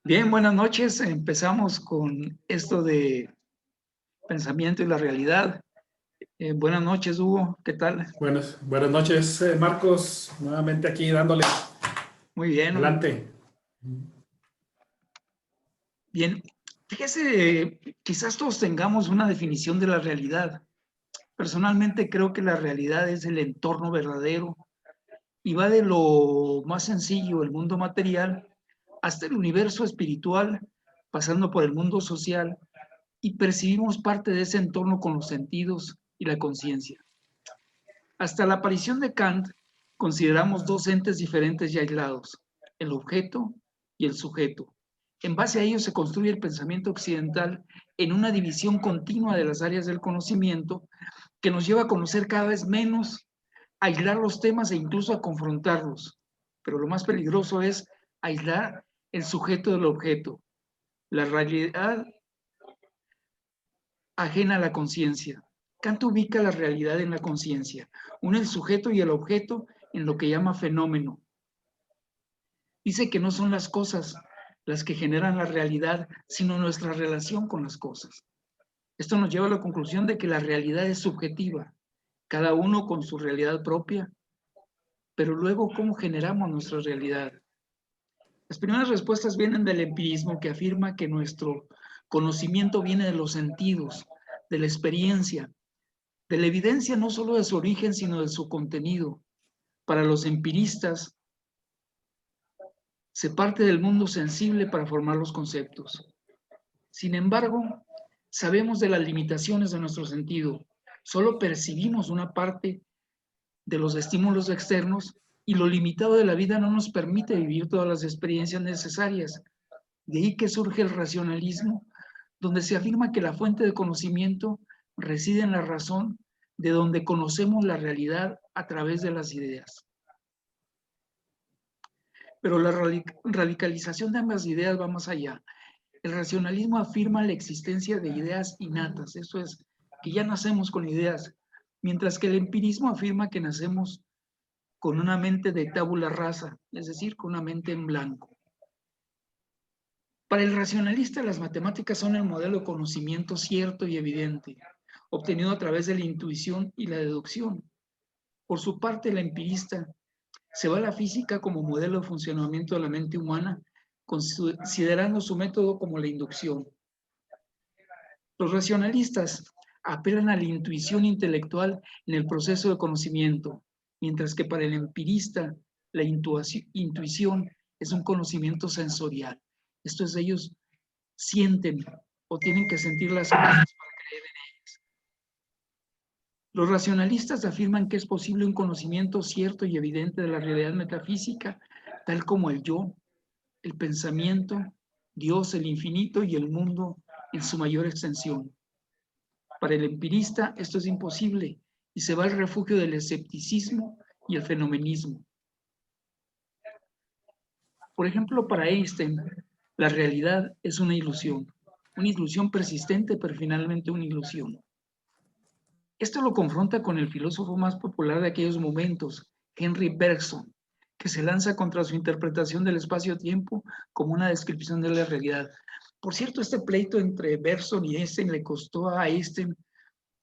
Bien, buenas noches. Empezamos con esto de pensamiento y la realidad. Buenas noches, Hugo. ¿Qué tal? Buenas noches, Marcos. Nuevamente aquí dándole Muy bien. adelante. Bien. Fíjese, quizás todos tengamos una definición de la realidad. Personalmente creo que la realidad es el entorno verdadero y va de lo más sencillo, el mundo material, hasta el universo espiritual, pasando por el mundo social, y percibimos parte de ese entorno con los sentidos y la conciencia. Hasta la aparición de Kant, consideramos dos entes diferentes y aislados, el objeto y el sujeto. En base a ello se construye el pensamiento occidental en una división continua de las áreas del conocimiento que nos lleva a conocer cada vez menos, a aislar los temas e incluso a confrontarlos. Pero lo más peligroso es aislar el sujeto del objeto, la realidad ajena a la conciencia. Kant ubica la realidad en la conciencia, une el sujeto y el objeto en lo que llama fenómeno. Dice que no son las cosas las que generan la realidad, sino nuestra relación con las cosas. Esto nos lleva a la conclusión de que la realidad es subjetiva, cada uno con su realidad propia, pero luego, ¿cómo generamos nuestra realidad? Las primeras respuestas vienen del empirismo, que afirma que nuestro conocimiento viene de los sentidos, de la experiencia, de la evidencia no solo de su origen, sino de su contenido. Para los empiristas, se parte del mundo sensible para formar los conceptos. Sin embargo, sabemos de las limitaciones de nuestro sentido. Solo percibimos una parte de los estímulos externos y lo limitado de la vida no nos permite vivir todas las experiencias necesarias. De ahí que surge el racionalismo, donde se afirma que la fuente de conocimiento reside en la razón, de donde conocemos la realidad a través de las ideas. Pero la radicalización de ambas ideas va más allá. El racionalismo afirma la existencia de ideas innatas, eso es, que ya nacemos con ideas, mientras que el empirismo afirma que nacemos con una mente de tabula rasa, es decir, con una mente en blanco. Para el racionalista, las matemáticas son el modelo de conocimiento cierto y evidente, obtenido a través de la intuición y la deducción. Por su parte, el empirista se va a la física como modelo de funcionamiento de la mente humana, considerando su método como la inducción. Los racionalistas apelan a la intuición intelectual en el proceso de conocimiento, mientras que para el empirista la intuición es un conocimiento sensorial. Esto es, ellos sienten o tienen que sentir las cosas para creer en ellas. Los racionalistas afirman que es posible un conocimiento cierto y evidente de la realidad metafísica, tal como el yo, el pensamiento, Dios, el infinito y el mundo en su mayor extensión. Para el empirista esto es imposible y se va al refugio del escepticismo y el fenomenismo. Por ejemplo, para Einstein, la realidad es una ilusión persistente, pero finalmente una ilusión. Esto lo confronta con el filósofo más popular de aquellos momentos, Henry Bergson, que se lanza contra su interpretación del espacio-tiempo como una descripción de la realidad. Por cierto, este pleito entre Bergson y Einstein le costó a Einstein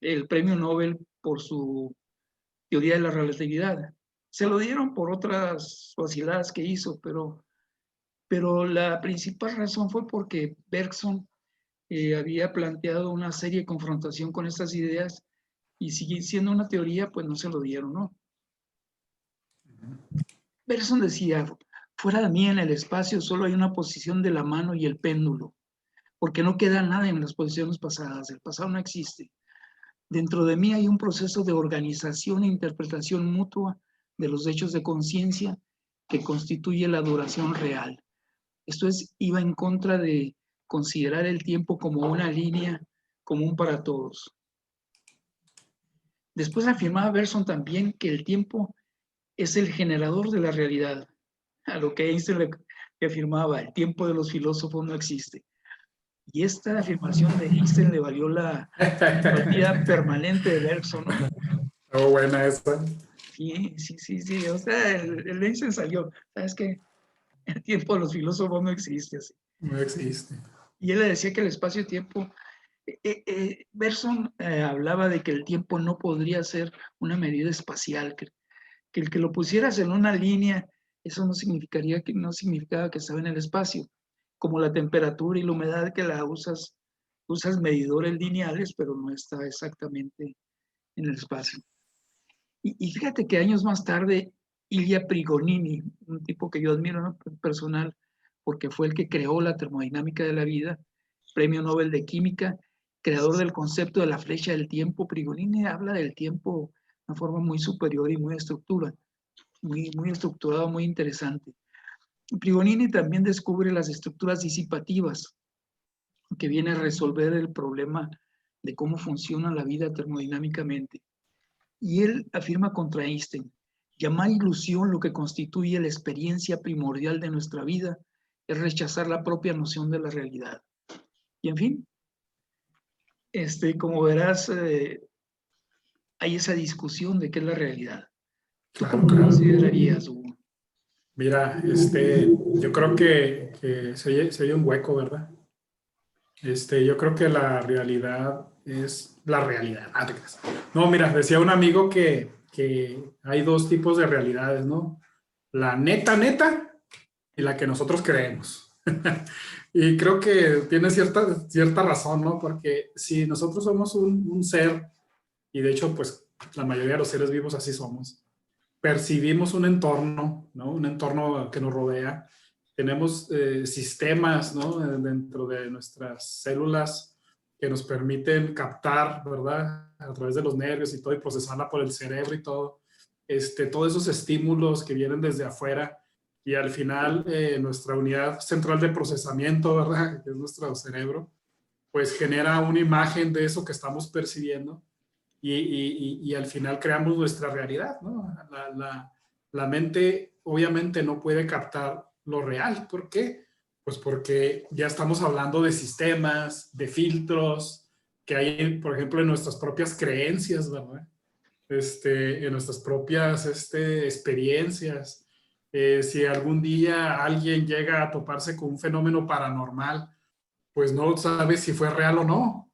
el premio Nobel por su teoría de la relatividad. Se lo dieron por otras vaciladas que hizo, pero la principal razón fue porque Bergson había planteado una serie de confrontación con estas ideas y sigue siendo una teoría, pues no se lo dieron, ¿no? Bergson decía, fuera de mí en el espacio solo hay una posición de la mano y el péndulo, porque no queda nada en las posiciones pasadas, el pasado no existe. Dentro de mí hay un proceso de organización e interpretación mutua de los hechos de conciencia que constituye la duración real. Esto es, iba en contra de considerar el tiempo como una línea común para todos. Después afirmaba Bergson también que el tiempo es el generador de la realidad, a lo que Einstein le afirmaba, el tiempo de los filósofos no existe. Y esta afirmación de Einstein le valió la simpatía permanente de Bergson, ¿no? Oh, buena esa. Sí, sí, sí, sí, o sea, el Einstein salió, ¿sabes qué? El tiempo de los filósofos no existe así. No existe. Y él le decía que el espacio-tiempo, Bergson hablaba de que el tiempo no podría ser una medida espacial, que el que lo pusieras en una línea, eso no significaba que estaba en el espacio, como la temperatura y la humedad que la usas medidores lineales, pero no está exactamente en el espacio. Y fíjate que años más tarde, Ilya Prigogine, un tipo que yo admiro, ¿no?, personal, porque fue el que creó la termodinámica de la vida, premio Nobel de Química, creador del concepto de la flecha del tiempo. Prigogine habla del tiempo de una forma muy superior y muy estructurado, muy interesante. Prigogine también descubre las estructuras disipativas, que viene a resolver el problema de cómo funciona la vida termodinámicamente. Y él afirma contra Einstein: llamar ilusión lo que constituye la experiencia primordial de nuestra vida es rechazar la propia noción de la realidad. Y en fin, como verás, hay esa discusión de qué es la realidad. ¿Tú Claro, cómo lo claro. considerarías, Hugo? Mira, yo creo que se oye un hueco, ¿verdad? Yo creo que la realidad es la realidad. Ah, te creas. No, mira, decía un amigo que hay dos tipos de realidades, ¿no? La neta, neta y la que nosotros creemos. Y creo que tiene cierta razón, ¿no? Porque si nosotros somos un ser, y de hecho, pues la mayoría de los seres vivos así somos, percibimos un entorno, ¿no? Un entorno que nos rodea. Tenemos sistemas, ¿no?, dentro de nuestras células que nos permiten captar, ¿verdad?, a través de los nervios y todo, y procesarla por el cerebro y todo. Todos esos estímulos que vienen desde afuera, y al final nuestra unidad central de procesamiento, ¿verdad?, que es nuestro cerebro, pues genera una imagen de eso que estamos percibiendo. Y al final creamos nuestra realidad, ¿no? La mente obviamente no puede captar lo real. ¿Por qué? Pues porque ya estamos hablando de sistemas, de filtros que hay, por ejemplo, en nuestras propias creencias, ¿verdad? En nuestras propias experiencias. Si algún día alguien llega a toparse con un fenómeno paranormal, pues no sabe si fue real o no,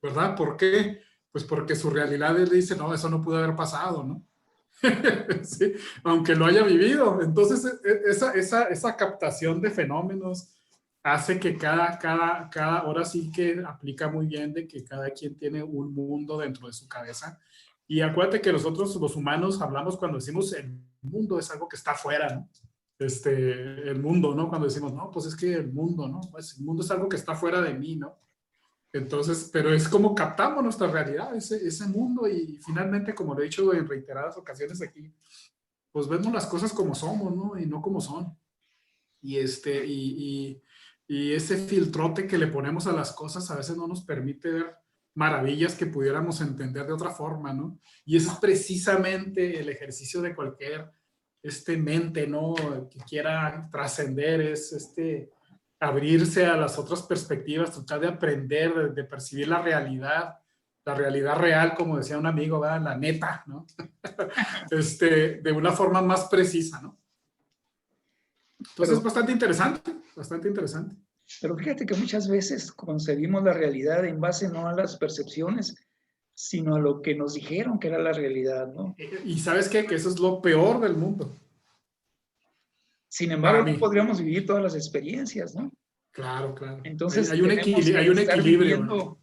¿verdad? ¿Por qué? Pues porque su realidad le dice, no, eso no pudo haber pasado, ¿no? Sí, aunque lo haya vivido. Entonces, esa captación de fenómenos hace que ahora sí que aplica muy bien de que cada quien tiene un mundo dentro de su cabeza. Y acuérdate que nosotros, los humanos, hablamos cuando decimos el mundo es algo que está afuera, ¿no? El mundo, ¿no? Cuando decimos, no, pues es que el mundo, ¿no? Pues el mundo es algo que está fuera de mí, ¿no? Entonces, pero es como captamos nuestra realidad, ese mundo, y finalmente, como lo he dicho en reiteradas ocasiones aquí, pues vemos las cosas como somos, ¿no? Y no como son. Y ese filtrote que le ponemos a las cosas a veces no nos permite ver maravillas que pudiéramos entender de otra forma, ¿no? Y eso es precisamente el ejercicio de cualquier mente, ¿no?, que quiera trascender, es abrirse a las otras perspectivas, tratar de aprender, de percibir la realidad real, como decía un amigo, ¿verdad?, la neta, ¿no? De una forma más precisa, ¿no? Entonces es bastante interesante, bastante interesante. Pero fíjate que muchas veces concebimos la realidad en base no a las percepciones, sino a lo que nos dijeron que era la realidad, ¿no? Y ¿sabes qué? Que eso es lo peor del mundo. Sin Para embargo, no mí. podríamos vivir todas las experiencias, ¿no? Claro, claro. Entonces, Hay un equilibrio, ¿no?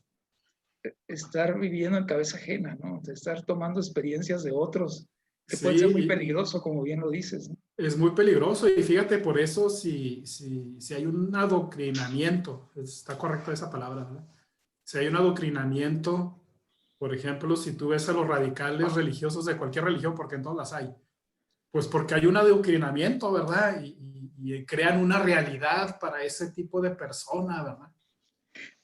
Estar viviendo en cabeza ajena, ¿no? De estar tomando experiencias de otros, que puede ser muy Sí, peligroso, como bien lo dices, ¿no? es muy peligroso, y fíjate, por eso si hay un adoctrinamiento, está correcta esa palabra, ¿no? Si hay un adoctrinamiento, por ejemplo, si tú ves a los radicales religiosos de cualquier religión, porque en todas las hay, pues porque hay un adoctrinamiento, ¿verdad? Y crean una realidad para ese tipo de persona, ¿verdad?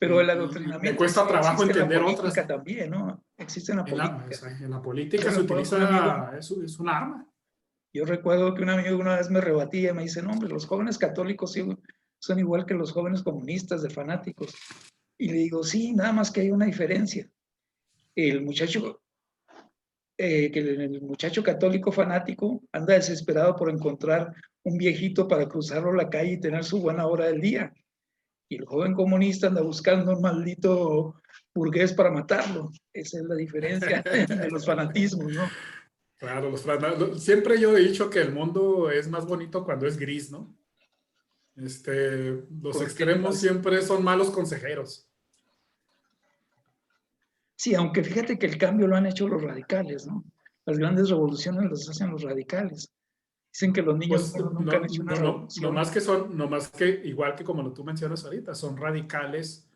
Pero el Y me adoctrinamiento cuesta trabajo existe en la entender otras. política también, ¿no? Existe en la política. En la política Yo se recuerdo que un amigo, utiliza, es un arma. yo recuerdo que un amigo una vez me rebatía y me dice, no, hombre, los jóvenes católicos son igual que los jóvenes comunistas, de fanáticos. Y le digo, sí, nada más que hay una diferencia. El muchacho que el muchacho católico fanático anda desesperado por encontrar un viejito para cruzarlo la calle y tener su buena hora del día. Y el joven comunista anda buscando un maldito burgués para matarlo. Esa es la diferencia de los fanatismos, ¿no? Claro, siempre yo he dicho que el mundo es más bonito cuando es gris, ¿no? Los extremos siempre son malos consejeros. Sí, aunque fíjate que el cambio lo han hecho los radicales, ¿no? Las grandes revoluciones las hacen los radicales. Dicen que los niños Pues nunca han hecho una no revolución. más que igual que como tú mencionas ahorita, son radicales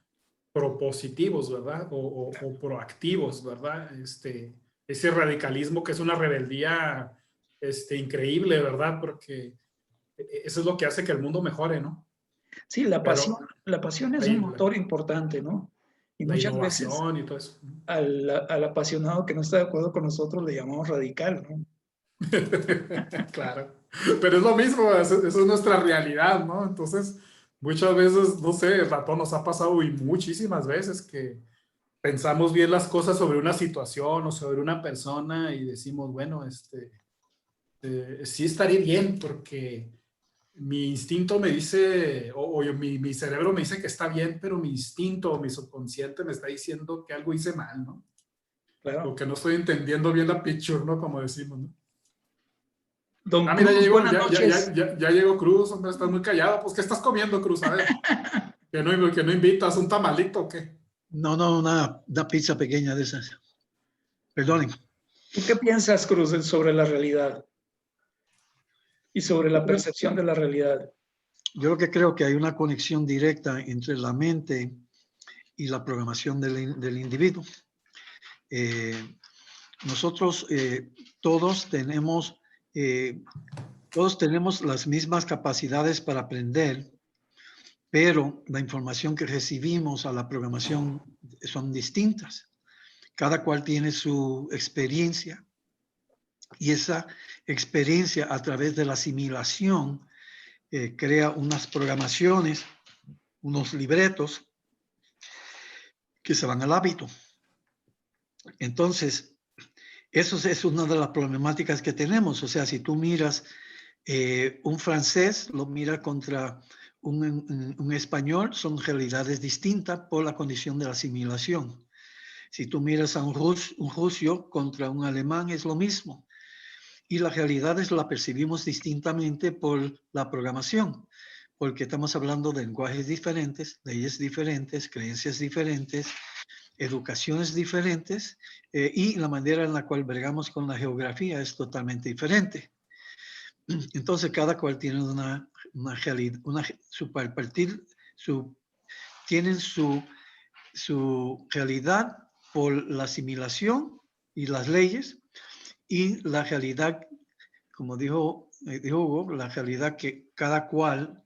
propositivos, ¿verdad? O proactivos, ¿verdad? Ese radicalismo que es una rebeldía increíble, ¿verdad? Porque eso es lo que hace que el mundo mejore, ¿no? Sí, la pasión es un motor importante, ¿no? Y la muchas veces innovación y todo eso. al apasionado que no está de acuerdo con nosotros le llamamos radical, ¿no? Claro, pero es lo mismo, eso es nuestra realidad, ¿no? Entonces, muchas veces, no sé, el ratón nos ha pasado y muchísimas veces que pensamos bien las cosas sobre una situación o sobre una persona y decimos, bueno, sí estaría bien porque mi instinto me dice, mi cerebro me dice que está bien, pero mi instinto o mi subconsciente me está diciendo que algo hice mal, ¿no? Claro. O que no estoy entendiendo bien la picture, ¿no? Como decimos, ¿no? Don Mira, Cruz, buenas noches. ya llegó Cruz, hombre, estás muy callado. Pues, ¿qué estás comiendo, Cruz? A ver, que no invitas un tamalito o qué. No, una pizza pequeña de esas. Perdonen. ¿Tú qué piensas, Cruz, sobre la realidad y sobre la percepción de la realidad? Yo lo que creo que hay una conexión directa entre la mente y la programación del individuo. Nosotros todos tenemos las mismas capacidades para aprender, pero la información que recibimos a la programación son distintas. Cada cual tiene su experiencia y esa experiencia a través de la asimilación crea unas programaciones, unos libretos que se van al hábito. Entonces, eso es una de las problemáticas que tenemos. O sea, si tú miras un francés, lo mira contra un español, son realidades distintas por la condición de la asimilación. Si tú miras a un ruso contra un alemán, es lo mismo. Y las realidades las percibimos distintamente por la programación, porque estamos hablando de lenguajes diferentes, leyes diferentes, creencias diferentes, educaciones diferentes, y la manera en la cual bregamos con la geografía es totalmente diferente. Entonces, cada cual tiene una realidad, tienen su realidad por la asimilación y las leyes, y la realidad, como dijo Hugo, la realidad que cada cual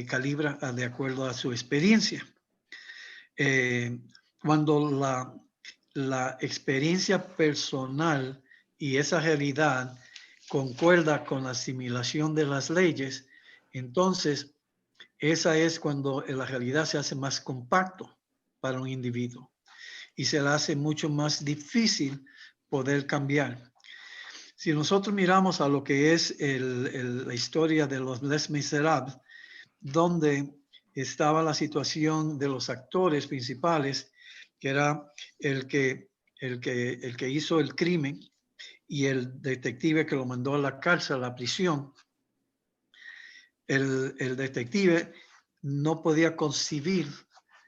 calibra de acuerdo a su experiencia. Cuando la experiencia personal y esa realidad concuerda con la asimilación de las leyes, entonces esa es cuando la realidad se hace más compacto para un individuo y se le hace mucho más difícil poder cambiar. Si nosotros miramos a lo que es la historia de los Les Miserables, donde estaba la situación de los actores principales, que era el que hizo el crimen y el detective que lo mandó a la cárcel, a la prisión. El detective no podía concebir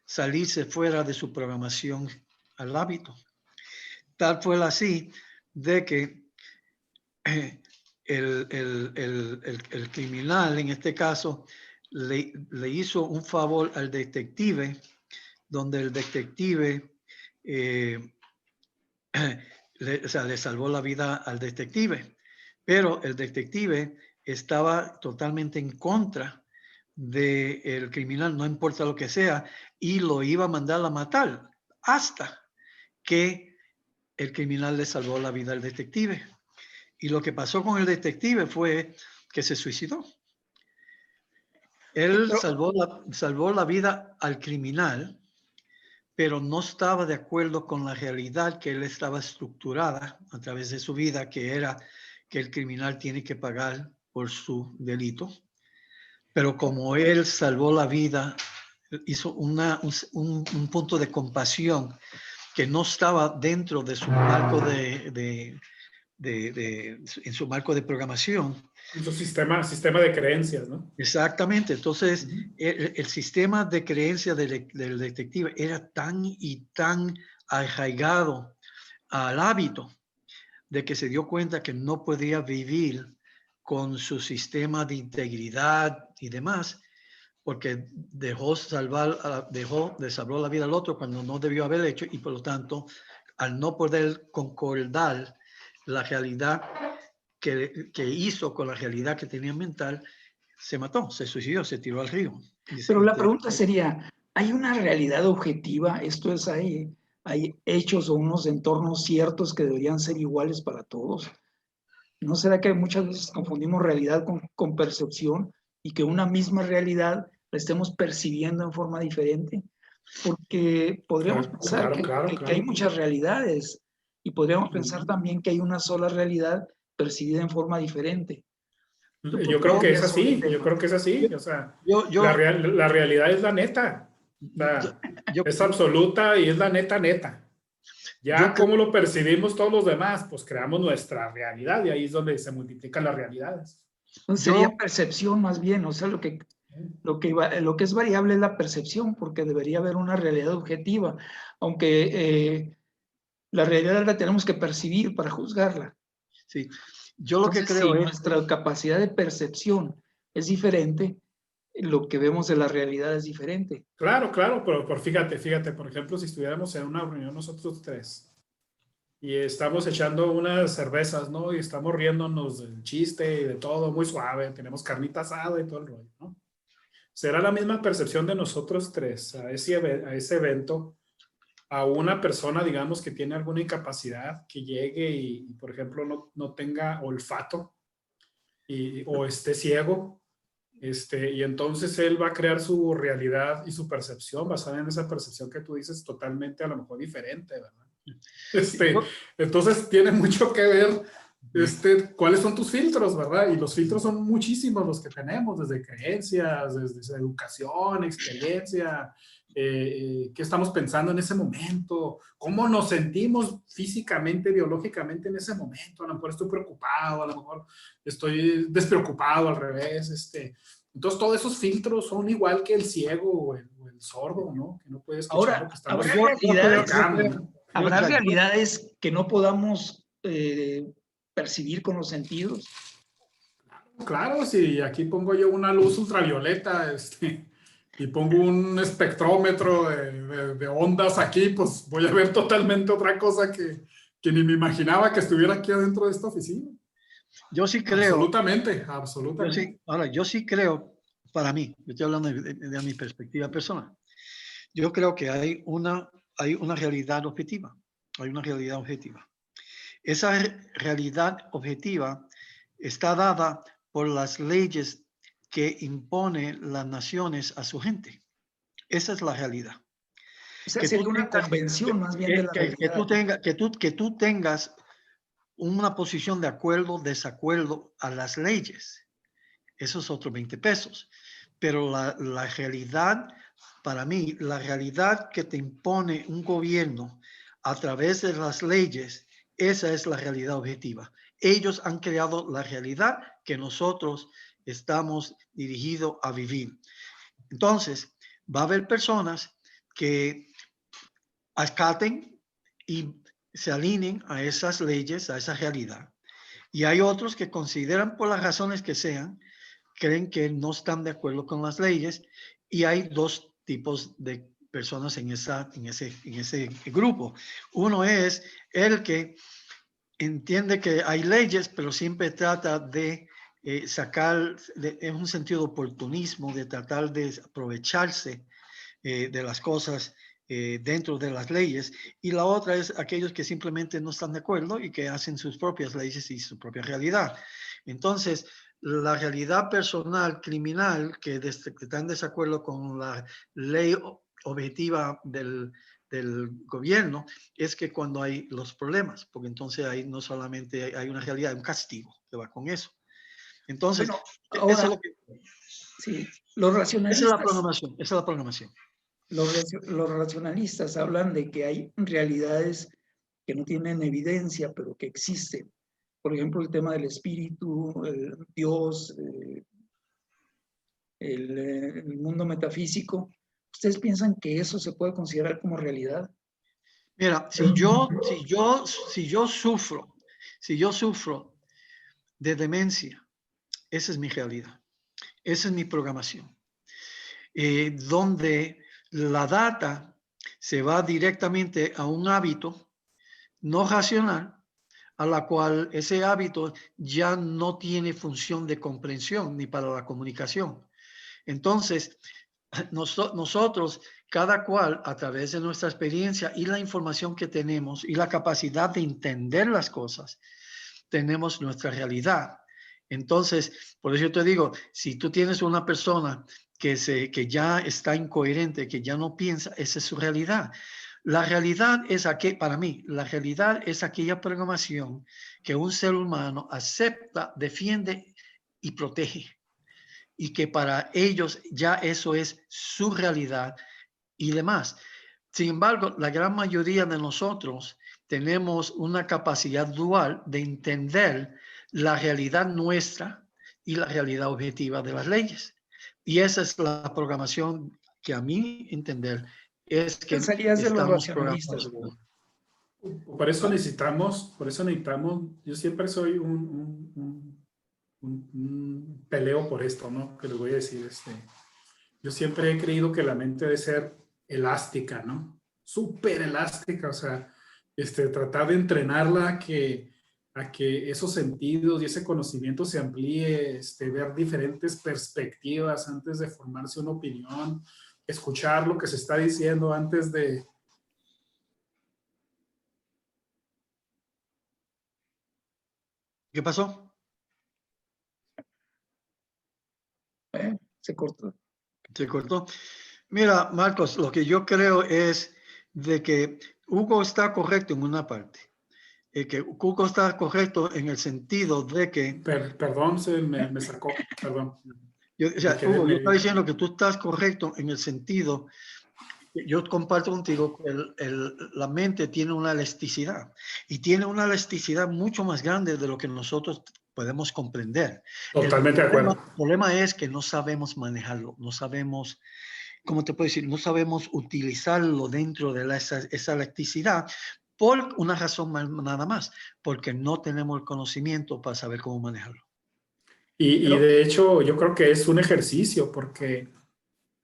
salirse fuera de su programación al hábito. Tal fue así de que el criminal, en este caso, le hizo un favor al detective, donde el detective le salvó la vida al detective, pero el detective estaba totalmente en contra del criminal, no importa lo que sea, y lo iba a mandar a matar hasta que el criminal le salvó la vida al detective. Y lo que pasó con el detective fue que se suicidó. Él salvó la vida al criminal, pero no estaba de acuerdo con la realidad que él estaba estructurada a través de su vida, que era que el criminal tiene que pagar por su delito. Pero como él salvó la vida, hizo un punto de compasión que no estaba dentro de su marco en su marco de programación. En su sistema de creencias, ¿no? Exactamente. Entonces, Ujú. el sistema de creencia del detective era tan y tan arraigado al hábito de que se dio cuenta que no podía vivir con su sistema de integridad y demás, porque salvó la vida al otro cuando no debió haber hecho, y por lo tanto, al no poder concordar la realidad que hizo con la realidad que tenía mental, se mató, se suicidó, se tiró al río. Pero la pregunta sería, ¿hay una realidad objetiva? Esto es, hay hechos o unos entornos ciertos que deberían ser iguales para todos. ¿No será que muchas veces confundimos realidad con percepción y que una misma realidad la estemos percibiendo en forma diferente? Porque podríamos pensar que hay muchas realidades y podríamos pensar también que hay una sola realidad percibida en forma diferente. Yo creo que es así, yo creo que es así. O sea, la realidad es la neta. O sea, es absoluta y es la neta neta. Ya cómo lo percibimos todos los demás, pues creamos nuestra realidad y ahí es donde se multiplican las realidades. Entonces sería percepción más bien, o sea, lo que es variable es la percepción, porque debería haber una realidad objetiva, aunque la realidad la tenemos que percibir para juzgarla. Sí, yo lo que creo si es... nuestra capacidad de percepción es diferente, lo que vemos de la realidad es diferente. Claro, pero fíjate, por ejemplo, si estuviéramos en una reunión nosotros tres y estamos echando unas cervezas, ¿no? Y estamos riéndonos del chiste y de todo, muy suave, tenemos carnita asada y todo el rollo, ¿no? ¿Será la misma percepción de nosotros tres a ese evento, a una persona, digamos, que tiene alguna incapacidad, que llegue y por ejemplo, no tenga olfato o esté ciego? Y entonces él va a crear su realidad y su percepción basada en esa percepción que tú dices totalmente a lo mejor diferente, ¿verdad? Entonces tiene mucho que ver cuáles son tus filtros, ¿verdad? Y los filtros son muchísimos los que tenemos, desde creencias, desde educación, experiencia, qué estamos pensando en ese momento, cómo nos sentimos físicamente, biológicamente en ese momento. A lo mejor estoy preocupado, a lo mejor estoy despreocupado, al revés. Entonces todos esos filtros son igual que el ciego o el sordo, ¿no? Que no puede escuchar lo que estamos platicando. ¿Habrá realidades que no podamos percibir con los sentidos? Claro, si aquí pongo yo una luz ultravioleta, y pongo un espectrómetro de ondas aquí, pues voy a ver totalmente otra cosa que ni me imaginaba que estuviera aquí adentro de esta oficina. Yo sí creo. Absolutamente. Yo sí creo, para mí, yo estoy hablando de mi perspectiva personal. Yo creo que hay una realidad objetiva. Hay una realidad objetiva. Esa realidad objetiva está dada por las leyes que imponen las naciones a su gente. Esa es la realidad. O sea, sería una convención más bien de la realidad. Que tú tengas una posición de acuerdo, desacuerdo a las leyes. Eso es otro 20 pesos. Pero la realidad, para mí, la realidad que te impone un gobierno a través de las leyes, esa es la realidad objetiva. Ellos han creado la realidad que nosotros estamos dirigidos a vivir. Entonces, va a haber personas que acaten y se alineen a esas leyes, a esa realidad. Y hay otros que consideran, por las razones que sean, creen que no están de acuerdo con las leyes, y hay dos tipos de personas en ese grupo. Uno es el que entiende que hay leyes, pero siempre trata de sacar, en un sentido de oportunismo, de tratar de aprovecharse de las cosas dentro de las leyes, y la otra es aquellos que simplemente no están de acuerdo y que hacen sus propias leyes y su propia realidad. Entonces, la realidad personal criminal que está en desacuerdo con la ley objetiva del gobierno es que cuando hay los problemas, porque entonces ahí no solamente hay una realidad, hay un castigo que va con eso. Entonces, Bueno, eso ahora, es lo que, sí, los esa es la racionalistas, programación, esa es la programación. los racionalistas hablan de que hay realidades que no tienen evidencia, pero que existen. Por ejemplo, el tema del espíritu, Dios, el mundo metafísico. ¿Ustedes piensan que eso se puede considerar como realidad? Mira, si yo sufro de demencia, esa es mi realidad, esa es mi programación, donde la data se va directamente a un hábito no racional, a la cual ese hábito ya no tiene función de comprensión ni para la comunicación. Entonces, nosotros, cada cual, a través de nuestra experiencia y la información que tenemos y la capacidad de entender las cosas, tenemos nuestra realidad. Entonces, por eso yo te digo, si tú tienes una persona que ya está incoherente, que ya no piensa, esa es su realidad. La realidad es para mí, la realidad es aquella programación que un ser humano acepta, defiende y protege. Y que para ellos ya eso es su realidad y demás. Sin embargo, la gran mayoría de nosotros tenemos una capacidad dual de entender la realidad nuestra y la realidad objetiva de las leyes. Y esa es la programación que a mi entender es que Pensarías de los estamos racionalistas. programados. Por eso necesitamos, yo siempre soy un peleo por esto, ¿no? Que les voy a decir, yo siempre he creído que la mente debe ser elástica, ¿no? Súper elástica, o sea, tratar de entrenarla a que esos sentidos y ese conocimiento se amplíe, ver diferentes perspectivas antes de formarse una opinión, escuchar lo que se está diciendo antes de... ¿Qué pasó? Se cortó. Se cortó. Mira, Marcos, lo que yo creo es de que Hugo está correcto en una parte. Que Hugo está correcto en el sentido de que... perdón, me sacó, perdón. Hugo, yo estaba diciendo que tú estás correcto en el sentido, yo comparto contigo que la mente tiene una elasticidad y tiene una elasticidad mucho más grande de lo que nosotros podemos comprender. Totalmente de acuerdo. El problema es que no sabemos manejarlo, no sabemos, ¿cómo te puedo decir? No sabemos utilizarlo dentro de esa elasticidad por una razón nada más, porque no tenemos el conocimiento para saber cómo manejarlo. Y de hecho, yo creo que es un ejercicio porque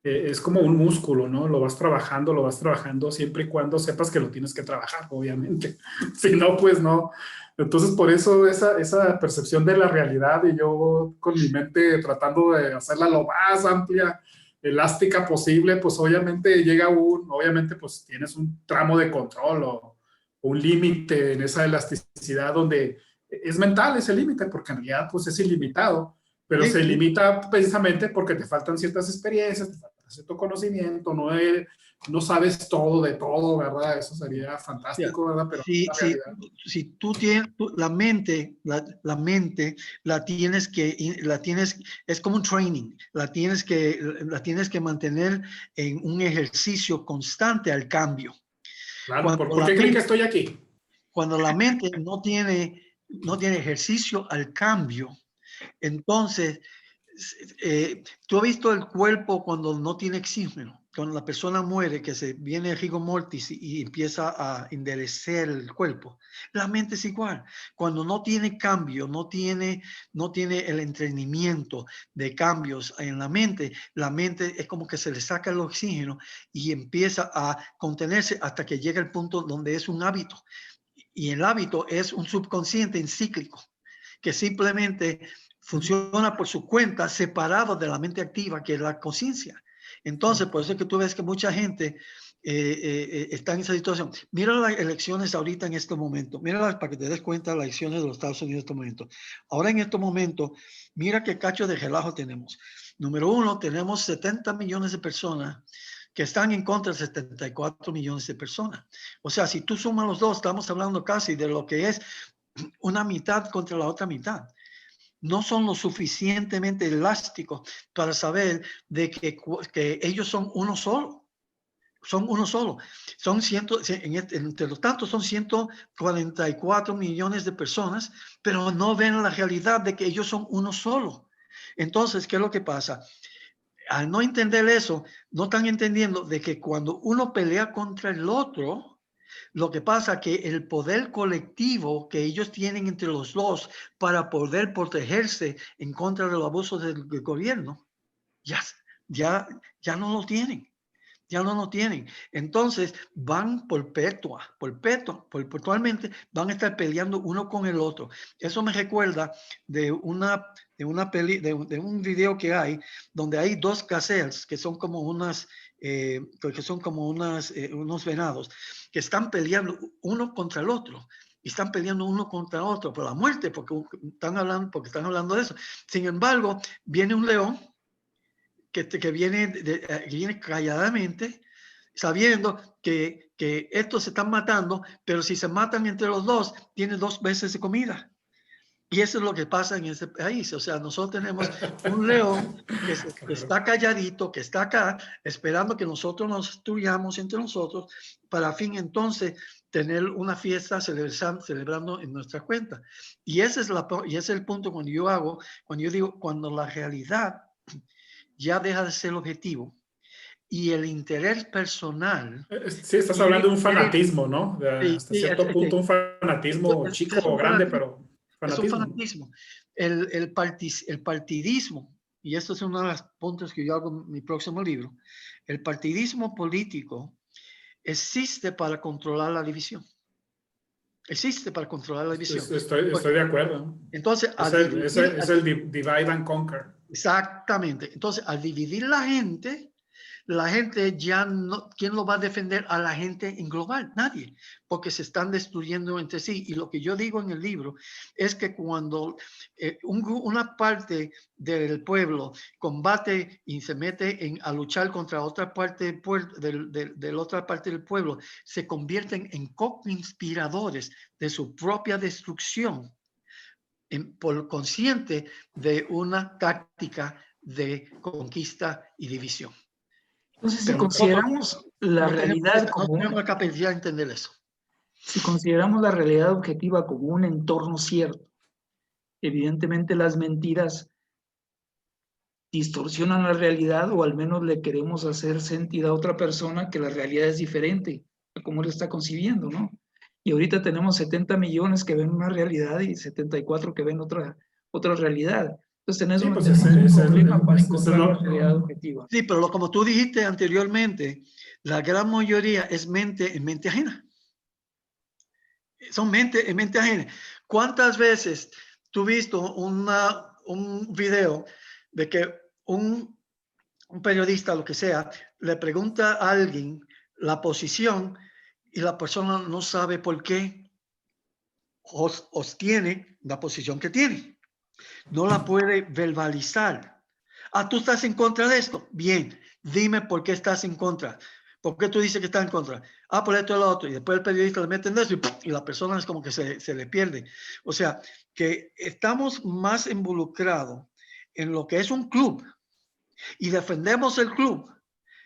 es como un músculo, ¿no? Lo vas trabajando siempre y cuando sepas que lo tienes que trabajar, obviamente. Si no, pues no. Entonces, por eso esa percepción de la realidad y yo con mi mente tratando de hacerla lo más amplia, elástica posible, pues obviamente obviamente pues tienes un tramo de control o un límite en esa elasticidad donde es mental ese límite, porque en realidad pues es ilimitado, pero Sí, se sí. limita precisamente porque te faltan ciertas experiencias, te falta cierto conocimiento, no sabes todo de todo, ¿verdad? Eso sería fantástico, ¿verdad? Pero la realidad. Si tú tienes la mente, es como un training, la tienes que mantener en un ejercicio constante al cambio. Claro, ¿por qué creen que estoy aquí? Cuando la mente no tiene ejercicio al cambio, entonces, tú has visto el cuerpo cuando no tiene oxígeno, cuando la persona muere, que se viene el rigor mortis y empieza a endurecer el cuerpo. La mente es igual. Cuando no tiene cambio, no tiene el entrenamiento de cambios en la mente es como que se le saca el oxígeno y empieza a contenerse hasta que llega el punto donde es un hábito. Y el hábito es un subconsciente encíclico que simplemente funciona por su cuenta, separado de la mente activa, que es la conciencia. Entonces, por eso es que tú ves que mucha gente está en esa situación. Mira las elecciones ahorita en este momento. Míralas para que te des cuenta de las elecciones de los Estados Unidos en este momento. Ahora en este momento, mira qué cacho de relajo tenemos. Número uno, tenemos 70 millones de personas que están en contra de 74 millones de personas. O sea, si tú sumas los dos, estamos hablando casi de lo que es una mitad contra la otra mitad. No son lo suficientemente elásticos para saber de que ellos son uno solo. Son uno solo. Son entre los tantos son 144 millones de personas, pero no ven la realidad de que ellos son uno solo. Entonces, ¿qué es lo que pasa? Al no entender eso, no están entendiendo de que cuando uno pelea contra el otro, lo que pasa es que el poder colectivo que ellos tienen entre los dos para poder protegerse en contra de los abusos del gobierno, ya no lo tienen. Ya no lo tienen. Entonces van perpetuamente van a estar peleando uno con el otro. Eso me recuerda de un video que hay donde hay dos gazelles que son como unos venados que están peleando uno contra el otro. Y están peleando uno contra otro por la muerte, porque están hablando de eso. Sin embargo, viene un león que viene calladamente, sabiendo que estos se están matando, pero si se matan entre los dos, tiene 2 veces de comida. Y eso es lo que pasa en ese país. O sea, nosotros tenemos un león que está calladito, que está acá, esperando que nosotros nos destruyamos entre nosotros, para fin entonces tener una fiesta celebrando en nuestra cuenta. Y ese es el punto cuando yo digo, cuando la realidad ya deja de ser el objetivo y el interés personal. Sí, estás hablando de un fanatismo, ¿no? Hasta cierto punto un fanatismo chico o grande, pero es un fanatismo. fanatismo. El partidismo, y esto es uno de los puntos que yo hago en mi próximo libro, el partidismo político existe para controlar la división. Existe para controlar la división. Estoy de acuerdo. Entonces, es el divide and conquer. Exactamente. Entonces, al dividir la gente ya no, ¿quién lo va a defender a la gente en global? Nadie, porque se están destruyendo entre sí. Y lo que yo digo en el libro es que cuando una parte del pueblo combate y se mete a luchar contra otra parte de la otra parte del pueblo, se convierten en co-inspiradores de su propia destrucción, por consciente de una táctica de conquista y división. Entonces, si consideramos la realidad como... No tenemos la capacidad de entender eso. Si consideramos la realidad objetiva como un entorno cierto, evidentemente las mentiras distorsionan la realidad, o al menos le queremos hacer sentir a otra persona que la realidad es diferente a cómo lo está concibiendo, ¿no? Y ahorita tenemos 70 millones que ven una realidad y 74 que ven otra realidad. Entonces tenemos un problema para encontrar la realidad objetiva. Sí, pero como tú dijiste anteriormente, la gran mayoría es mente ajena. Son mente ajena. ¿Cuántas veces tú has visto un video de que un periodista, lo que sea, le pregunta a alguien la posición y la persona no sabe por qué tiene la posición que tiene? No la puede verbalizar. Ah, tú estás en contra de esto. Bien, dime por qué estás en contra. ¿Por qué tú dices que estás en contra? Ah, por esto y lo otro. Y después el periodista le mete en eso y la persona es como que se le pierde. O sea, que estamos más involucrados en lo que es un club y defendemos el club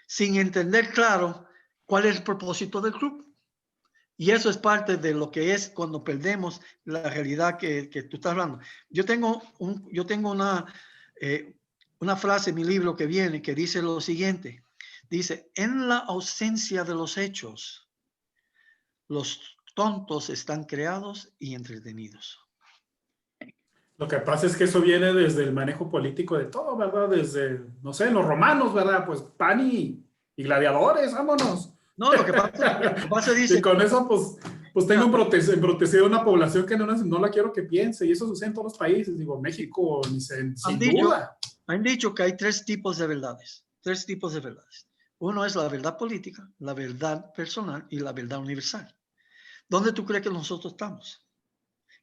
sin entender claro cuál es el propósito del club. Y eso es parte de lo que es cuando perdemos la realidad que tú estás hablando. Yo tengo una frase en mi libro que dice lo siguiente. Dice, en la ausencia de los hechos, los tontos están creados y entretenidos. Lo que pasa es que eso viene desde el manejo político de todo, ¿verdad? Desde, no sé, los romanos, ¿verdad? Pues pan y gladiadores, vámonos. No, lo que pasa dice... Y con eso, pues tengo embrutecido una población que no la quiero que piense. Y eso sucede en todos los países. Digo, México, sin duda. Han dicho que hay 3 tipos de verdades. 3 tipos de verdades. Uno es la verdad política, la verdad personal y la verdad universal. ¿Dónde tú crees que nosotros estamos?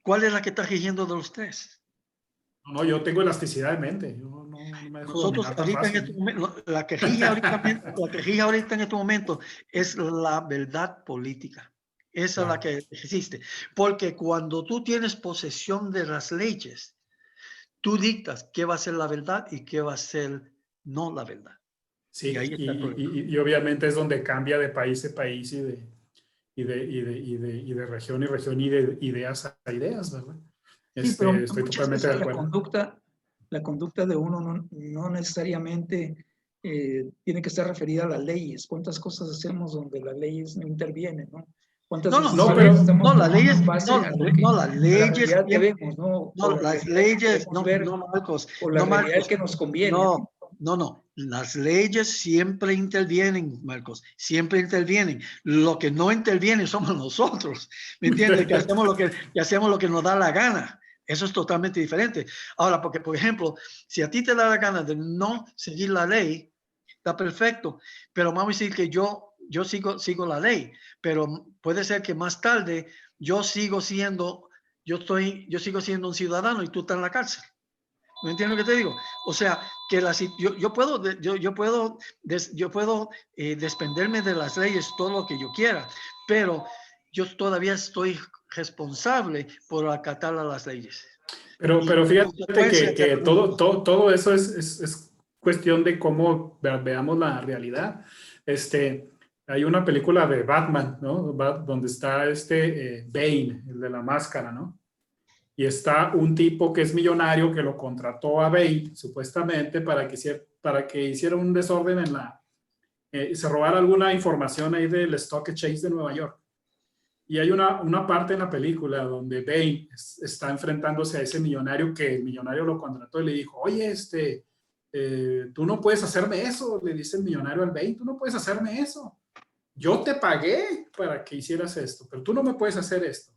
¿Cuál es la que está rigiendo de los 3? No, yo tengo elasticidad de mente. Yo no me me dejo Nosotros dominar tan ahorita en fácil. este momento, la que rige ahorita en este momento es la verdad política. Esa es la Claro. que existe. Porque cuando tú tienes posesión de las leyes, tú dictas qué va a ser la verdad y qué va a ser no la verdad. Sí, Y ahí está el problema. y obviamente es donde cambia de país a país y de región y región y de ideas a ideas, ¿verdad? Sí, pero Estoy muchas totalmente de veces acuerdo. la conducta de uno no necesariamente tiene que estar referida a las leyes. ¿Cuántas cosas hacemos donde las leyes no intervienen, ¿no? ¿Cuántas No, no, No, decisiones pero estamos no, las tomando leyes, en base no, a no, las a la leyes, realidad que vemos, ¿no? no, O la las realidad que leyes, queremos no, ver, no, Marcos, o la no, realidad Marcos, que nos conviene, ¿no? no, las leyes siempre intervienen, Marcos, siempre intervienen. Lo que no interviene somos nosotros, ¿me entiendes? Que hacemos lo que nos da la gana. Eso es totalmente diferente. Ahora, porque, por ejemplo, si a ti te da la gana de no seguir la ley, está perfecto, pero vamos a decir que yo sigo la ley, pero puede ser que más tarde yo sigo siendo un ciudadano y tú estás en la cárcel. ¿No entiendes lo que te digo? O sea, que yo puedo desprenderme de las leyes todo lo que yo quiera, pero yo todavía estoy responsable por acatar a las leyes. Y Pero la fíjate consecuencia que que tenemos. todo eso es cuestión de cómo veamos la realidad. Hay una película de Batman, ¿no? Donde está Bane, el de la máscara, ¿no? Y está un tipo que es millonario que lo contrató a Bane, supuestamente, para que hiciera un desorden se robara alguna información ahí del Stock Exchange de Nueva York. Y hay una parte en la película donde Bane está enfrentándose a ese millonario que el millonario lo contrató y le dijo, oye, tú no puedes hacerme eso, le dice el millonario al Bane, tú no puedes hacerme eso. Yo te pagué para que hicieras esto, pero tú no me puedes hacer esto.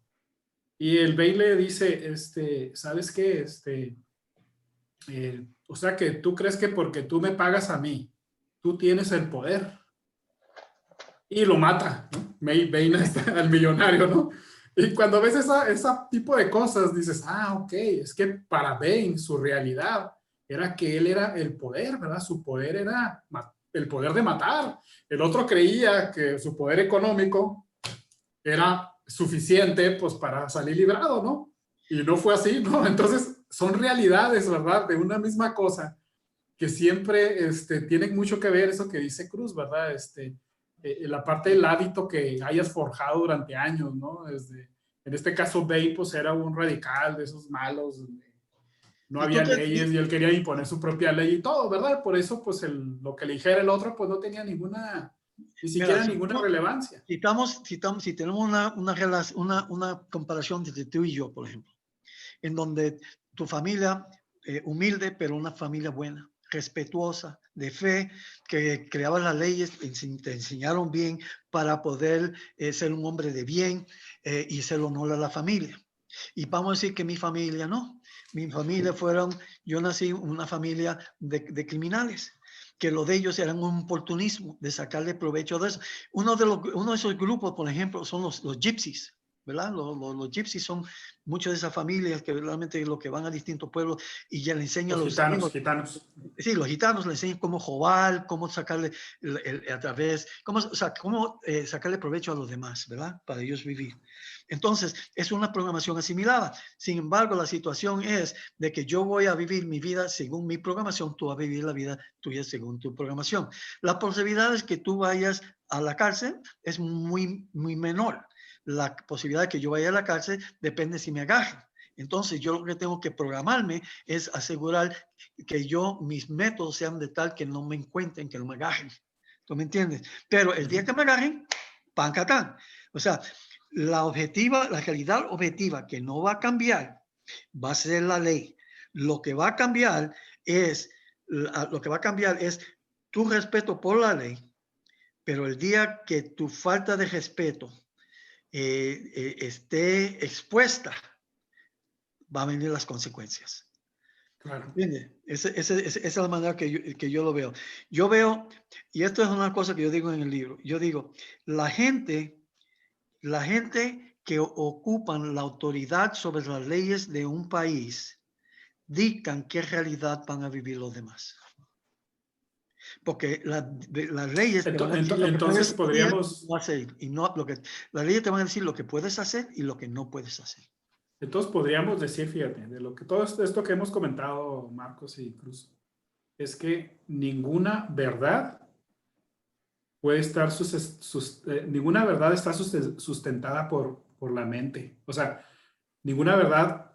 Y el Bane le dice, ¿sabes qué? O sea que tú crees que porque tú me pagas a mí, tú tienes el poder. Y lo mata, ¿no? Bane al millonario, ¿no? Y cuando ves ese tipo de cosas, dices, ok, es que para Bane su realidad era que él era el poder, ¿verdad? Su poder era el poder de matar. El otro creía que su poder económico era suficiente, pues, para salir librado, ¿no? Y no fue así, ¿no? Entonces, son realidades, ¿verdad? De una misma cosa que siempre tienen mucho que ver eso que dice Cruz, ¿verdad? La parte del hábito que hayas forjado durante años, ¿no? En este caso, Bane, pues era un radical de esos malos, donde no Y tú había te, leyes y él quería imponer su propia ley y todo, ¿verdad? Por eso, pues lo que le dijera el otro, pues no tenía ni mira, siquiera ninguna relevancia. si tenemos una comparación entre tú y yo, por ejemplo, en donde tu familia humilde, pero una familia buena, respetuosa, de fe, que creaba las leyes, te enseñaron bien para poder ser un hombre de bien y ser honor a la familia. Y vamos a decir que mi familia no. Mi familia yo nací en una familia de criminales, que lo de ellos eran un oportunismo de sacarle provecho de eso. Uno de esos grupos, por ejemplo, son los gypsies, ¿verdad? Los gypsies son muchas de esas familias que realmente lo que van a distintos pueblos y ya le enseñan a Los los gitanos, hijos. gitanos. Sí, los gitanos le enseñan cómo robar, cómo sacarle a través, cómo sacarle provecho a los demás, ¿verdad? Para ellos vivir. Entonces, es una programación asimilada. Sin embargo, la situación es de que yo voy a vivir mi vida según mi programación, tú vas a vivir la vida tuya según tu programación. Las posibilidades que tú vayas a la cárcel es muy, muy menor. La posibilidad de que yo vaya a la cárcel depende si me agarran. Entonces, yo lo que tengo que programarme es asegurar que mis métodos sean de tal que no me encuentren, que no me agarren. ¿Tú me entiendes? Pero el día que me agarren, pan catán. O sea, la realidad objetiva que no va a cambiar va a ser la ley. Lo que va a cambiar es tu respeto por la ley, pero el día que tu falta de respeto esté expuesta, va a venir las consecuencias. Claro. ¿Entiendes? Esa es la manera que yo lo veo. Yo veo, y esto es una cosa que yo digo en el libro, yo digo, la gente que ocupan la autoridad sobre las leyes de un país dictan qué realidad van a vivir los demás. Porque las leyes te van a decir lo que Entonces puedes hacer podríamos, y no hacer, y no lo que las leyes te van a decir lo que puedes hacer y lo que no puedes hacer. entonces podríamos decir, fíjate, de lo que todo esto que hemos comentado, Marcos y Cruz, es que ninguna verdad puede estar ninguna verdad está sustentada por la mente. O sea, ninguna verdad,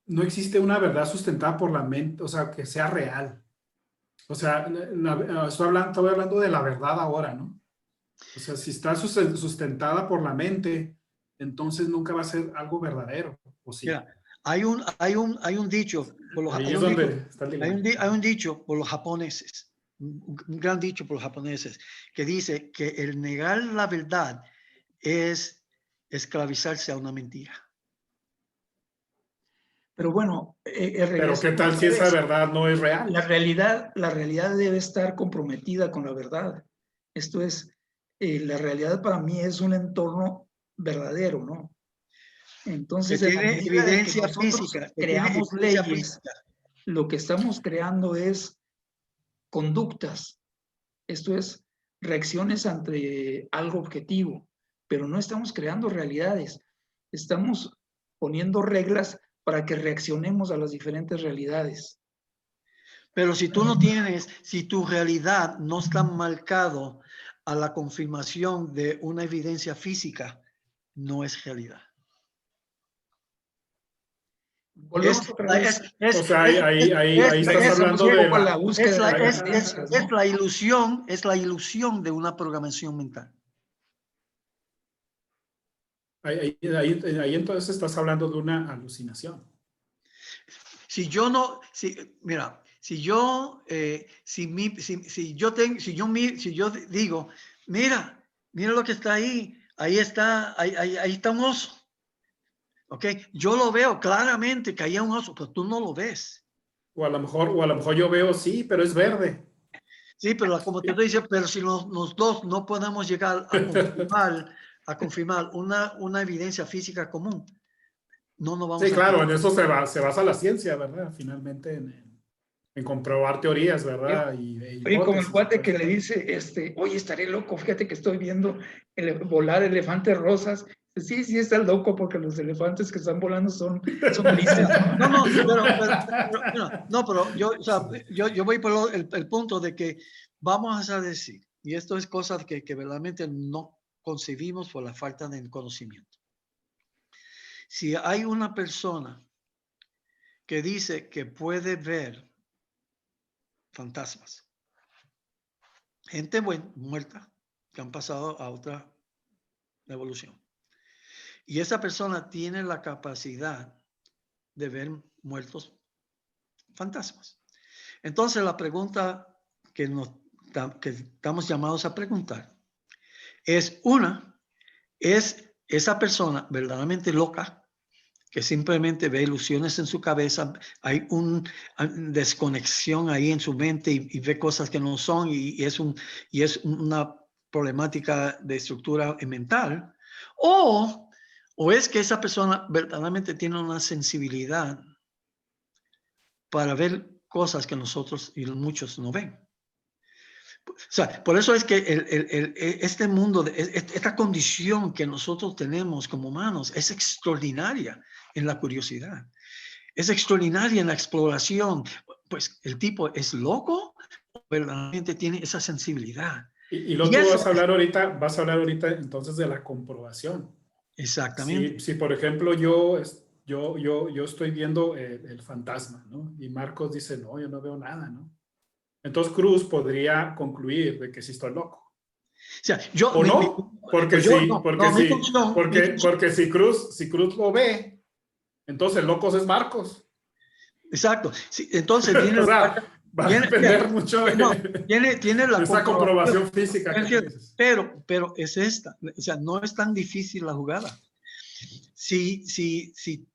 no existe una verdad sustentada por la mente, o sea, que sea real. O sea, estoy hablando de la verdad ahora, ¿no? O sea, si está sustentada por la mente, entonces nunca va a ser algo verdadero, ¿o sí? Mira, hay un dicho Ahí es donde está el dilema. hay un dicho por los japoneses, un gran dicho por los japoneses, que dice que el negar la verdad es esclavizarse a una mentira. Pero bueno, Pero ¿qué regresamos tal si otra esa vez. verdad no es real? La realidad debe estar comprometida con la verdad. Esto es, la realidad para mí es un entorno verdadero, ¿no? Entonces, Que en la tiene medida de que evidencia nosotros física, que tiene creamos evidencia leyes, física. lo que estamos creando es conductas. Esto es, reacciones ante algo objetivo, pero no estamos creando realidades. Estamos poniendo reglas para que reaccionemos a las diferentes realidades. Pero si tú no tienes, si tu realidad no está marcado a la confirmación de una evidencia física, no es realidad. Volvemos otra vez. O sea, ahí estás hablando de con la la... búsqueda de evidencias, ¿no? es la ilusión de una programación mental. Ahí entonces estás hablando de una alucinación. Si yo no, mira, si yo digo, mira lo que está ahí, ahí está un oso. ¿Ok? Yo lo veo claramente que hay un oso, pero tú no lo ves. O a lo mejor yo veo, sí, pero es verde. Sí, pero como te estoy diciendo, pero si los dos no podemos llegar a confirmar una evidencia física común, no nos vamos Sí, a claro, entender. en eso se basa la ciencia, ¿verdad? Finalmente en comprobar teorías, ¿verdad? Oye, como el Hipótesis. cuate Pues. que le dice, oye, estaré loco, fíjate que estoy viendo volar elefantes rosas. Sí, está loco porque los elefantes que están volando son grises. Pero yo voy por el punto de que vamos a decir, y esto es cosas que verdaderamente no concebimos por la falta de conocimiento. Si hay una persona que dice que puede ver fantasmas, gente muerta que han pasado a otra evolución, y esa persona tiene la capacidad de ver muertos fantasmas. Entonces la pregunta que estamos llamados a preguntar es ¿es esa persona verdaderamente loca que simplemente ve ilusiones en su cabeza? Hay una desconexión ahí en su mente y ve cosas que no son y es una problemática de estructura mental. ¿O es que esa persona verdaderamente tiene una sensibilidad para ver cosas que nosotros y muchos no ven? O sea, por eso es que este mundo, esta condición que nosotros tenemos como humanos es extraordinaria en la curiosidad. Es extraordinaria en la exploración. Pues el tipo es loco, verdaderamente tiene esa sensibilidad. Y luego tú vas a hablar ahorita entonces de la comprobación. Exactamente. Si por ejemplo yo estoy viendo el fantasma, ¿no? Y Marcos dice, no, yo no veo nada, ¿no? Entonces Cruz podría concluir de que sí estoy loco. O sea, ¿O no? Porque si Cruz lo ve, entonces el loco es Marcos. Exacto. Sí, entonces tiene, O sea, va a depender mucho tiene la esa comprobación física. Pero es esta. O sea, no es tan difícil la jugada. Si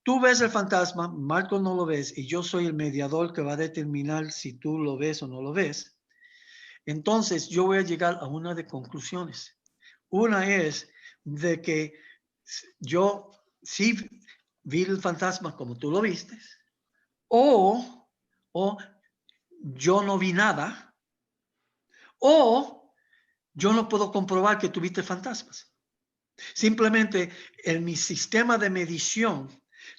tú ves el fantasma, Marcos no lo ves, y yo soy el mediador que va a determinar si tú lo ves o no lo ves, entonces yo voy a llegar a una de conclusiones. Una es de que yo sí vi el fantasma como tú lo viste, o yo no vi nada O yo no puedo comprobar que tuviste fantasmas. Simplemente mi sistema de medición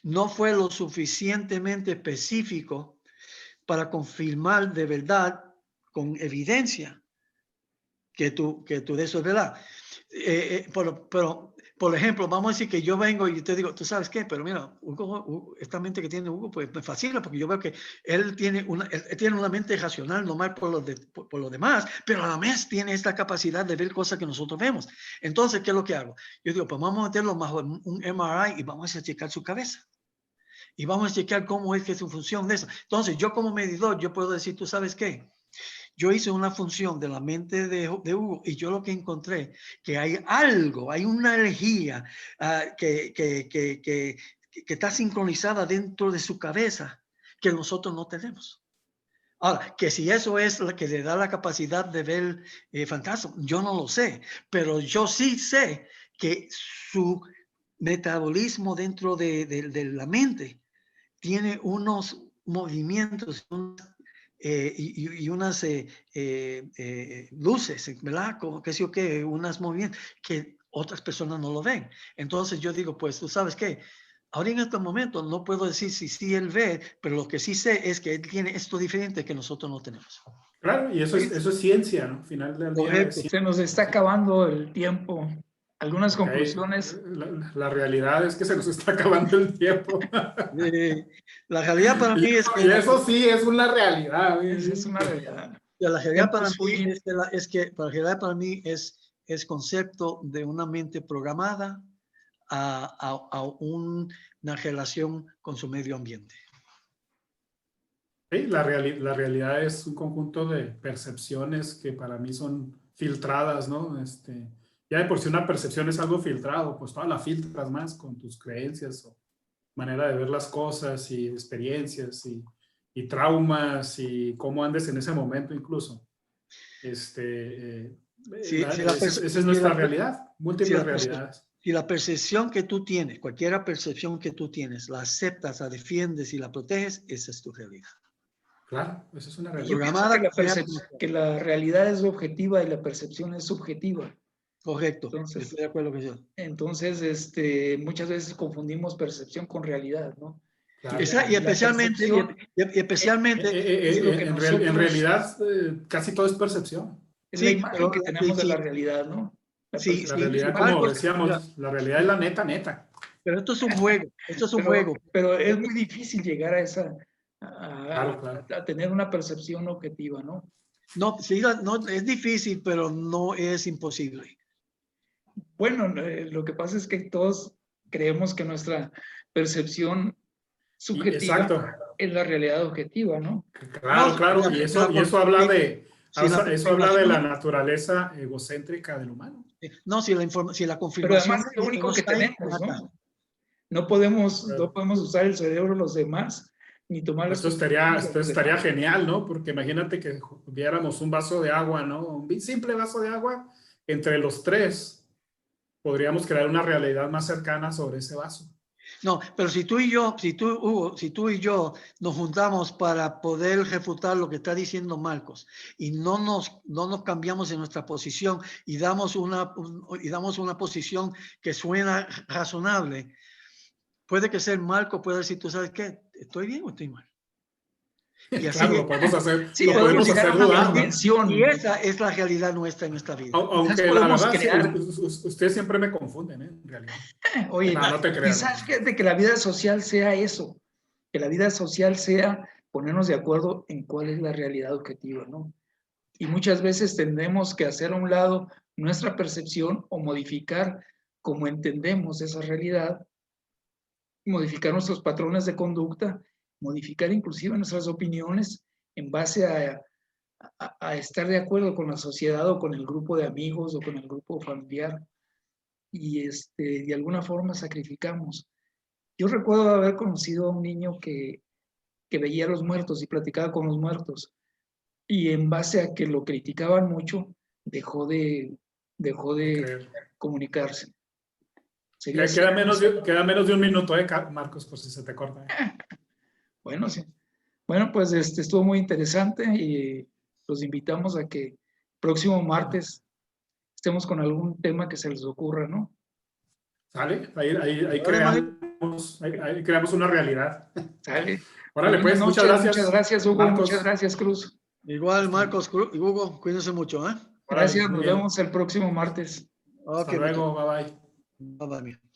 no fue lo suficientemente específico para confirmar de verdad con evidencia que tú de eso es verdad. Pero, por ejemplo, vamos a decir que yo vengo y te digo, ¿tú sabes qué? Pero mira, Hugo, esta mente que tiene Hugo, pues me fascina porque yo veo que él tiene una mente racional normal por lo demás, pero a la vez tiene esta capacidad de ver cosas que nosotros vemos. Entonces, ¿qué es lo que hago? Yo digo, pues vamos a meterlo bajo un MRI y vamos a checar su cabeza. Y vamos a checar cómo es que es su función de eso. Entonces, yo como medidor, yo puedo decir, ¿tú sabes qué? Yo hice una función de la mente de Hugo y yo lo que encontré, que hay algo, hay una energía que está sincronizada dentro de su cabeza que nosotros no tenemos. Ahora, que si eso es lo que le da la capacidad de ver fantasmas, yo no lo sé, pero yo sí sé que su metabolismo dentro de la mente tiene unos movimientos, y unas luces, ¿verdad? Como que sí o qué, unos movimientos que otras personas no lo ven. Entonces yo digo, pues tú sabes qué, ahora en este momento no puedo decir si sí él ve, pero lo que sí sé es que él tiene esto diferente que nosotros no tenemos. Claro, y eso es ciencia, ¿no? Al final del día es ciencia. Se nos está acabando el tiempo. Algunas Okay. conclusiones. La realidad es que se nos está acabando el tiempo. La realidad para mí es que... Y eso sí es una realidad. Es una realidad. La realidad para mí la realidad para mí es concepto de una mente programada a una relación con su medio ambiente. Sí, la realidad es un conjunto de percepciones que para mí son filtradas, ¿no? Ya de por sí una percepción es algo filtrado, pues toda la filtras más con tus creencias o manera de ver las cosas y experiencias y traumas y cómo andes en ese momento incluso. Esa es nuestra realidad, múltiples realidades. Si la percepción que tú tienes, cualquier percepción que tú tienes, la aceptas, la defiendes y la proteges, esa es tu realidad. Claro, esa es una realidad. Yo pienso que la realidad es objetiva y la percepción es subjetiva. Correcto. Entonces, estoy de acuerdo con eso. Entonces, muchas veces confundimos percepción con realidad, ¿no? Claro. Y especialmente, en realidad casi todo es percepción. Es la imagen que tenemos de la realidad, ¿no? La realidad, como decíamos, la realidad es la neta. Pero esto es un juego, Pero es muy difícil llegar a esa, claro. a tener una percepción objetiva, ¿no? No, sí, no, es difícil, pero no es imposible. Bueno, lo que pasa es que todos creemos que nuestra percepción subjetiva es la realidad objetiva, ¿no? Claro, y eso habla de la naturaleza egocéntrica del humano. No, si la confirmación... Pero además es lo único que tenemos, ¿no? No podemos usar el cerebro de los demás, ni tomar las... Esto estaría genial, ¿no? Porque imagínate que viéramos un vaso de agua, ¿no? Un simple vaso de agua, entre los tres podríamos crear una realidad más cercana sobre ese vaso. No, pero si tú y yo nos juntamos para poder refutar lo que está diciendo Marcos y no nos cambiamos en nuestra posición y damos una posición que suena razonable, puede que ser Marcos pueda decir, ¿tú sabes qué? ¿Estoy bien o estoy mal? Y así, claro, lo podemos hacer, sí, lo podemos hacer dudar, ¿no? Y esa es la realidad nuestra en esta vida. Aunque la verdad, ustedes siempre me confunden, en realidad. Oye, no te creas. Quizás fíjate que la vida social sea eso, que la vida social sea ponernos de acuerdo en cuál es la realidad objetiva, ¿no? Y muchas veces tendremos que hacer a un lado nuestra percepción o modificar cómo entendemos esa realidad, modificar nuestros patrones de conducta, modificar inclusive nuestras opiniones en base a estar de acuerdo con la sociedad o con el grupo de amigos o con el grupo familiar. Y de alguna forma sacrificamos. Yo recuerdo haber conocido a un niño que veía a los muertos y platicaba con los muertos, y en base a que lo criticaban mucho, dejó de comunicarse. Queda menos de un minuto, Marcos, por si se te corta. Bueno, sí. Bueno, pues estuvo muy interesante y los invitamos a que próximo martes estemos con algún tema que se les ocurra, ¿no? ¿Sale? Ahí creamos una realidad. ¿Sale? Órale, Buenas pues, muchas noches, gracias. Muchas gracias, Hugo. Marcos. Muchas gracias, Cruz. Igual, Marcos y Hugo, cuídense mucho, ¿eh? Gracias, Órale, muy nos bien. vemos el próximo martes. Ok, Hasta luego, bye bye. bye bye.